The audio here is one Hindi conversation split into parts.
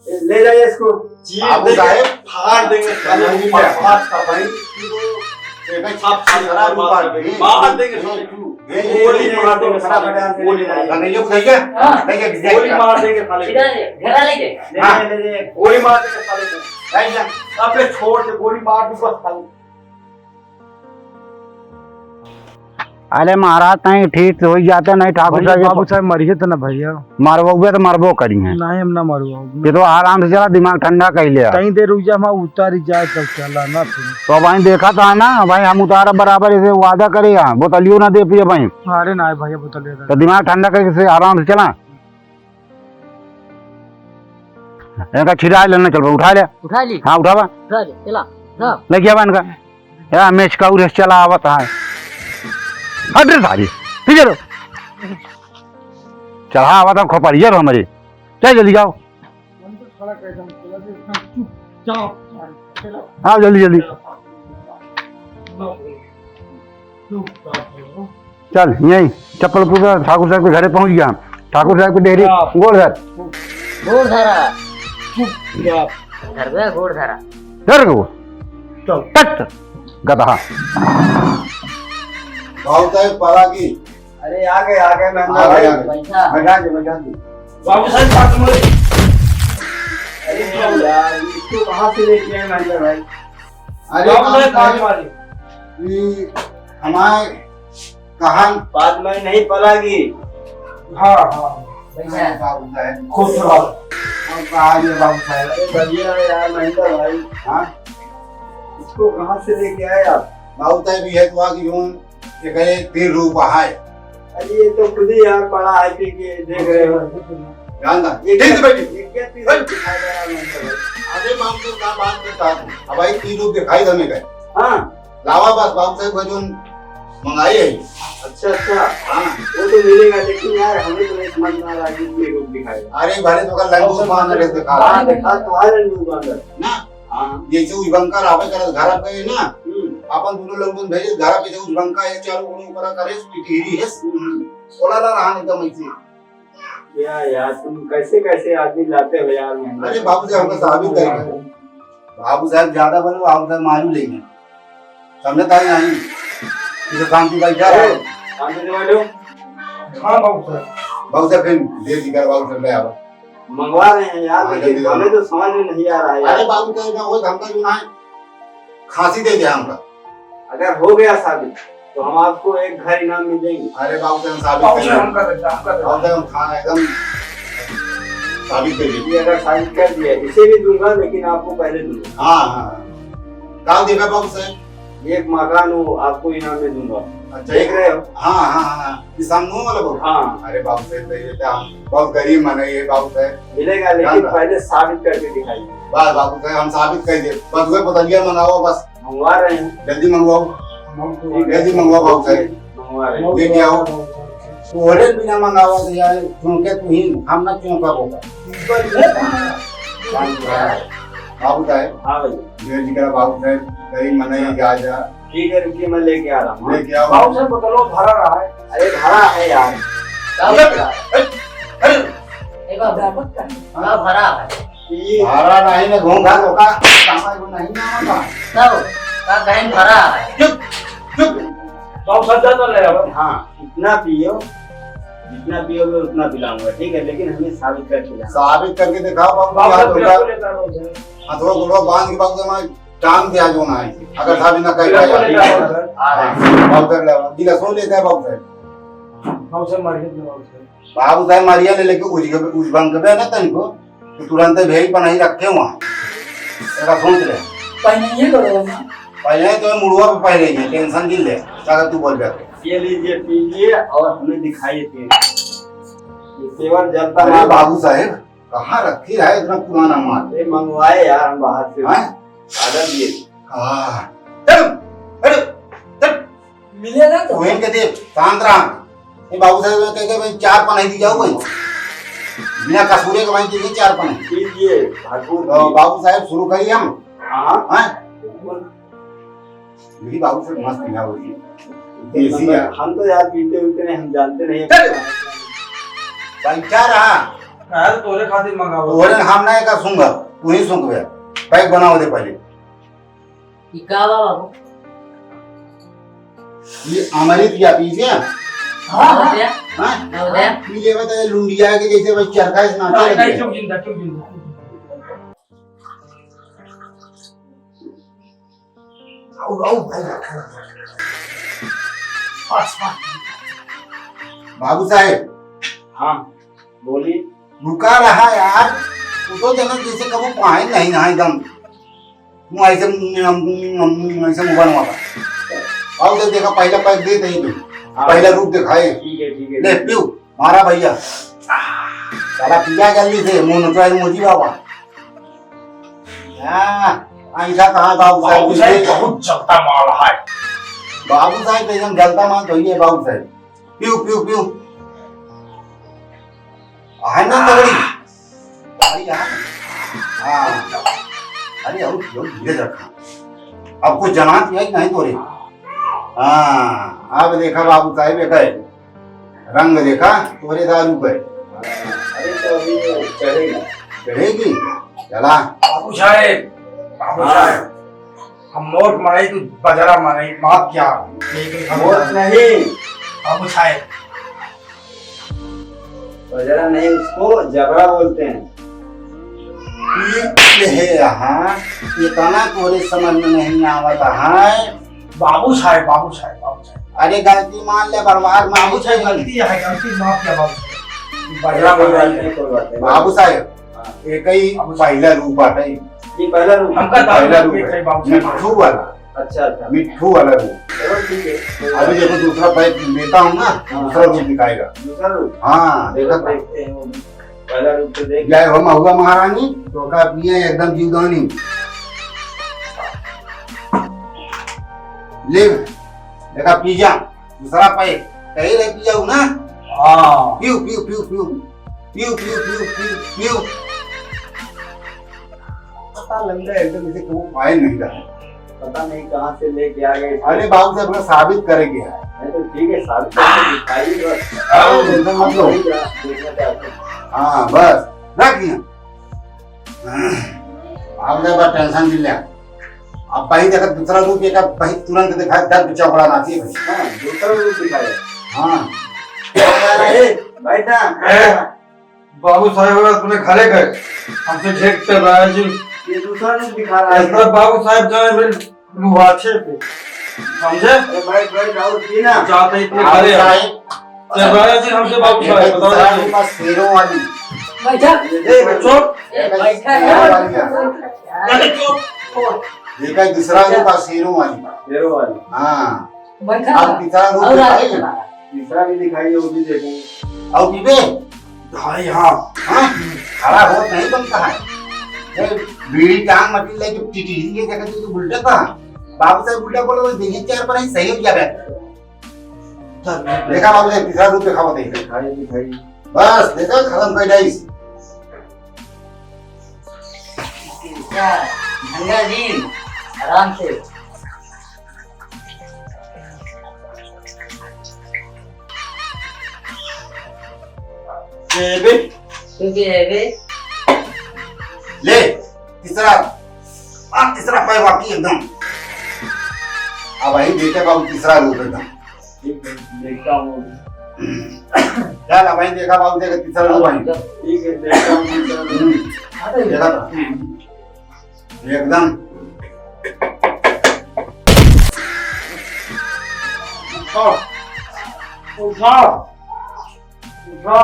ले जाइए इसको। बाबू साहब फाड़ देंगे मार देंगे गोली मार देंगे फटाफट गोली मार देंगे साले घेरा लेके गोली मार देंगे साले को अबे छोड़ दे गोली मार दूं बस साले। अरे महाराज तई ठीक हो जाते नहीं ठाकुर साहब बाबू साहब मरिए तो ना भैया मरबोगे तो मरबो करी है नहीं हम ना मरवा ये तो आराम से चला दिमाग ठंडा कर लिया कहीं देर रुक जा मैं उतारी जाए तब चला ना फिर तो भाई देखा था ना भाई हम उतारा बराबर ऐसे वादा करेगा बोतलियो ना दे पिए भाई अरे ना भैया बोतल तो दिमाग ठंडा करके आराम से चला इनका छिड़ा लेना चल उठा ले हाँ उठावा चला ले गया इनका यार मैच का उरेस चला आवता है हट रे सारी ठीक है चल हाँ आवा था खोपड़िया हमारे चल जल्दी जाओ आओ जल्दी जल्दी चल यही चप्पल पूरा ठाकुर साहब के घरे पहुंच गया ठाकुर साहब की डेहरी गोड़ धरा डर गो टट गधा बाबू साहब परागी अरे आ गए बैठा दे बाबू साहब पास में अरे यार इसको कहां से लेके आए मैनेजर भाई। अरे बाबू साहब कहां मारे ये हमारे कहां बाद में नहीं पलागी। हाँ बाबू साहब खुश रहो। और कहा ये बाबू साहब अरे बढ़िया है यार महेंद्र भाई। हाँ इसको कहां से लेके आए आप। बाबू साहब ये तो आगे यूं ये कहे 3 रूपा है अरे ये तो खुद ही यार पड़ा है पी के देख रहे हो जानना ये ठीक से बैठिए ये क्या चीज दिखाई दे रहा है महेंद्र भाई। अरे बाबू साहब का बात करता हूं अब भाई 3 रूप दिखाई हमें गए हाँ लावा बस बाबू साहब को जो मंगाई है अच्छा हाँ वो तो मिलेगा लेकिन यार हमें तो नहीं समझ में आ रहा कि ये रूप दिखाएगा। अरे भले तो का लंगूस मान रहे थे खा हाँ देखा तो आ रहे हैं अंदर ना हाँ ये जो बंकर आवे करे घर पे ना अपन दोनों लोग भेजे घर पे जो बंका है चारों गुण ऊपर करे टिकरी है ओला ला रहा एकदम ऐसे यार तुम कैसे कैसे आदमी लाते हो यार महेंद्र। अरे बाबू साहब हमको साबित करेंगे बाबू साहब ज्यादा बोलो बाबू साहब मालूम लेंगे समझता है नहीं इसे शांति का क्या है शांति वाले हो हाँ बाबू साहब बाबू साहब फिर देर जी कर बाबू साहब ले आओ मंगवा रहे हैं यार लेकिन हमें तो समझ में नहीं आ रहा है अरे यार। बाबू साहब का वो हमका जो ना खांसी दे दिया हमका अगर हो गया साबित तो हम आपको एक घर इनाम मिल जाएंगे। अरे बाबू साहब साबित बाबू कर साहब हम कर देते बाबू साहब खाना एकदम साबित कर दीजिए ये अगर साबित कर दिया इसे भी दूंगा लेकिन आपको पहले दूंगा। हाँ काम देगा बाबू साहब एक मकान वो आपको इनाम में दूंगा। अच्छा देख रहे हो हाँ ये सामने वाला बाबू हाँ अरे बाबू साहब ये तो हम बहुत गरीब मन है ये बाबू साहब मिलेगा लेकिन पहले साबित करके दिखाइए। बस बाबू साहब हम साबित कर दिए बस वह पतंगिया मंगाओ बस मंगवा रहे हैं जल्दी मंगवाओ जल्दी मंगवाओ बाबू साहब मंगवा रहे हैं। लेके आओ तोरे बिना मंगावा तो यार क्योंकि तू ही हम ना क्यों का होगा बाबू साहब हाँ भैया ये जिक्र बाबू साहब गरीब मन है जा जा ठीक है रुकिए मैं लेके आ रहा हूँ। लेके आओ बाबू साहब बोतलो भरा रहा है अरे भरा है यार भरा है ये भाड़ा नहीं ना घूंगा तो का सामान को नहीं ना आवा सब का कहीं भरा है चुप चुप बाबू साहब जा तो ले आओ हाँ इतना पियो जितना पियोगे उतना पिलाऊंगा ठीक है लेकिन हमें साबित करके लाना। साबित करके दिखाओ बाबू बाबू यार साहब होगा बिल्कुल लेता है हाथों गुड़वा बांध के बाबू हमारे टांग दिया जो ना है अगर साबित ना कर बिल्कुल पाया लेता है आ रहे हैं। बाबू साहब ले दिला सो लेता है बाबू साहब बाबू साहब मरिए तो बाबू साहब बाबू साहब मारिया ले लेके उस बंक पे ना तनिको तो तुरंत भेज पर नहीं रखे वहां ऐसा सोच ले पहले ये करो पहले तो मुड़वा पे पहले ही टेंशन गिल ले अगर तू बोल जाते ये लीजिए पीजिए और हमें दिखाइए ये सेवन जलता अरे है। बाबू साहब कहाँ रखी है इतना पुराना माल ये मंगवाए यार हम बाहर से हैं आदर दिए। चल अरे मिलेगा तो वहीं के दे शांत रहा ये बाबू साहब कह के भाई 4 पनाई दी जाओ भाई बिना कसूरे के भाई दी 4 पनाई पीजिए ठाकुर तो बाबू साहब शुरू करिए हम हाँ हैं बिल्कुल। मेरी बाबू साहब मस्त पिला होगी देसी है हम तो यार पीते उते नहीं हम जानते नहीं चल। भाई क्या रहा मैं तो तोरे खातिर मंगावा तोरे हम नहीं का सूंगा तू ही सूंघ बे पैक बनाओ दे पहले ई का बाबू ये अमृत या पीजिए हां होते हां होते पी ले बता लुंडिया के जैसे भाई चरखा इस नाचे नहीं लगते चुप जिंदा आओ आओ भाई बाबू साहब हाँ बोलिए रुका रहा यार तू तो जना जैसे कबू पाए नहीं ना एकदम मुंह ऐसे मुंह बनवा आओ तो देखा पहला पैक दे दे तू पहला रूप दिखाए ठीक है ले पियो मारा भैया साला पिया जल्दी से मुंह नटवाए मोजी बाबा ऐसा कहाँ बाबू बाबू साहब साहब बहुत चलता माल है बाबू साहब एकदम जलता माल तो ही है बाबू साहब पियो पियो पियो है ना तगड़ी अरे यार हाँ अरे और धीरे रखा अब कुछ जना दिया कि नहीं तोरे हाँ अब देखा बाबू साहब एक रंग देखा तोरे दारू पे अरे तो अभी चढ़ेगा चढ़ेगी चला बाबू साहब हम नोट मारे तू बजरा मारे माफ क्या वोट नहीं बाबू साहब वजरा नहीं उसको जबरा बोलते हैं है यहाँ इतना तोरे समझ में नहीं आवता है बाबू साहब अरे गलती मान ले बर्बाद बाबू साहब गलती माफ क्या बाबू साहब बजरा कोई बात मारे नहीं कोई बात नहीं बाबू साहब एक ही पहला रूप आता है ये पहला रूप हमका पहला दारू रूप है है बाबू साहब मिट्ठू वाला अच्छा मिट्ठू वाला रूप चलो ठीक है अभी देखो दूसरा पैक देता हूँ ना दूसरा रूप दिखाएगा दूसरा रूप हाँ देखो देखते हैं वो भी। पहला रूप तो देख जय हो महुआ महारानी तो का पिए एकदम जीवदानी ले देखा पिज्जा दूसरा पैक कहीं रह पिया हूँ ना हाँ पियो पियो पियो पियो पियो पियो पियो पियो पियो पता लगता है एकदम इसे कभी पाए नहीं रहा पता नहीं कहाँ से लेके आ गए अरे बाबू से अपना साबित करेंगे यार नहीं तो ठीक है साबित करके दिखाइए बस टेंशन मत लो देखना चाहते हैं हाँ बस रख दिया आप जब टेंशन दिल अब भाई देखा दूसरा रूप एक भाई तुरंत दिखा दर्द चौकड़ा नाची है भाई हाँ दूसरा रूप दिखाया हाँ बैठा बाबू साहब तूने खड़े गए हमसे ठेक कर रहा है जी ये दूसरा रूप दिखा रहा है ऐसा बाबू साहब जो है मेरे लुहाचे पे समझे अरे बैठ बैठ आओ पीना चाहते इतने बाबू खड़े हैं साहब चल रहा है जी हमसे बाबू एक साहब दूसरा बताओ रूप का शेरों वाली बैठा चुप बैठा शेरों वाली है। अरे चुप एक है दूसरा रूप का शेरों वाली शेरों वाली हाँ बैठा अब तीसरा रूप और आगे दिखाएंगे चला तीसरा भी दिखाइए वो भी देखेंगे और पीपे भाई हाँ हाँ खड़ा हो नहीं बनता है ये बीड़ी की आंख मटी ले जो टिटी ये जगह तो उल्टा था बाबू साहब उल्टा बोला तो देखिए चार पर ही सही हो गया देखा बाबू साहब तीसरा रूप देखा बताइए दिखाइए दिखाइए बस देखा खत्म कर जाए गंगा जी आराम से क्योंकि है ले तीसरा तीसरा पाए वाकी एकदम अब वही देखे बाबू तीसरा रूप एकदम ठीक है देखता हूँ चल अब वही देखा बाबू देखा तीसरा रूप आई ठीक है देखता हूँ तीसरा रूप। देखा था एकदम उठा उठा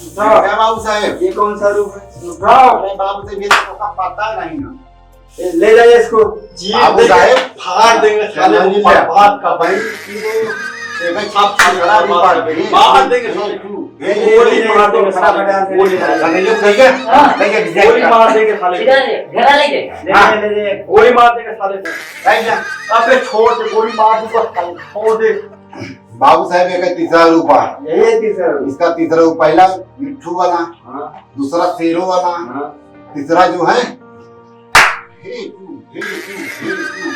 उठा क्या बाबू साहब ये कौन सा रूप है उठा अरे बाबू से भी तो पता नहीं ना ले जाइए इसको बाबू साहब फाड़ देंगे साले चलो, को बर्बाद का भाई देखा छाप छाप मार देंगे ये गोली मार देंगे फटाफट गोली गोली मार देंगे साले को। घरा ले गए ले गोली मार देंगे साले को। अबे छोड़ दे गोली मार दूंगा साले को, छोड़ दे बाबू साहब एक तीसरा रूप है यही है तीसरा रूप। इसका तीसरा रूप पहला मिट्ठू वाला हाँ दूसरा शेरों वाला हाँ तीसरा जो है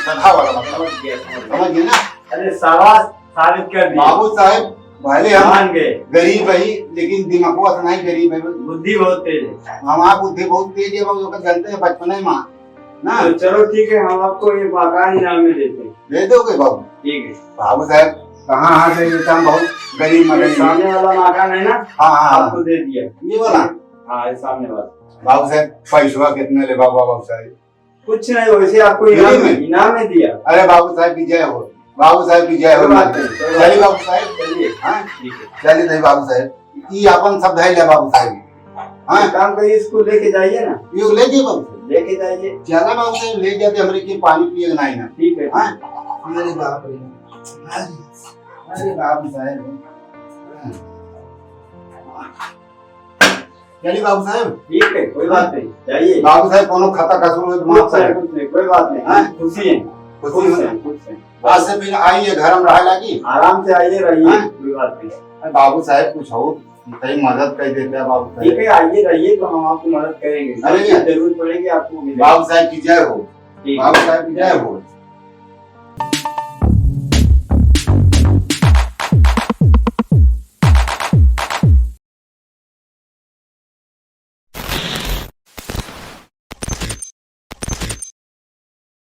गधा वाला मतलब समझ गया समझ गए ना अरे शाबाश साबित कर दिया बाबू साहब पहले हम मान गए। गरीब है लेकिन दिमागो तो नहीं गरीब है। बुद्धि बहुत तेज है। हमारा बुद्धि बहुत तेज है बाबू, जो जानते हैं बचपन है माँ ना। तो चलो ठीक है, हम आपको ये मकान इनाम में देते हैं। दे दोगे बाबू? ठीक है। बाबू साहब कहाँ हाथ ले लेता हम, बहुत गरीब ये मरे। सामने वाला मकान है ना, हाँ हाँ आपको दे दिया। ये वाला। हाँ, ये सामने वाला। बाबू साहब पैसा कितने ले बाबू साहब? कुछ नहीं, वैसे आपको इनाम में दिया। अरे बाबू साहब की जय हो, बाबू साहब की जय हो। कोई बात नहीं, कोई बात चलिए बाबू साहब, चलिए। हाँ ठीक है। चलिए नहीं बाबू साहब, ये अपन सब धैर्य है बाबू साहब। हाँ एक काम करिए, इसको लेके जाइए ना। ये ले जाइए बाबू साहब, लेके जाइए। चला बाबू साहब ले जाते, हमरे के पानी पिए नहीं ना। ठीक है। हाँ अरे बाप रे, अरे बाबू साहब। चलिए बाबू साहब, ठीक है, कोई बात नहीं, जाइए। बाबू साहब कोनो खाता कसूर हो तो माफ कुछ नहीं, करें। कुछ नहीं, कोई बात नहीं। हाँ? खुशी है, खुशी खुश हो। है, खुश है। आज से फिर आइए घर में रह लगी। आराम से आइए, रहिए। हाँ? कोई बात नहीं। बाबू साहब कुछ हो कहीं मदद कर देते हैं बाबू ठीक साहब। है, आइए रहिए, तो हम आपकी मदद करेंगे। अरे जब जरूरत पड़ेगी आपको मिलेगी। बाबू साहब की जय हो, ठीक है। बाबू साहब की जय हो।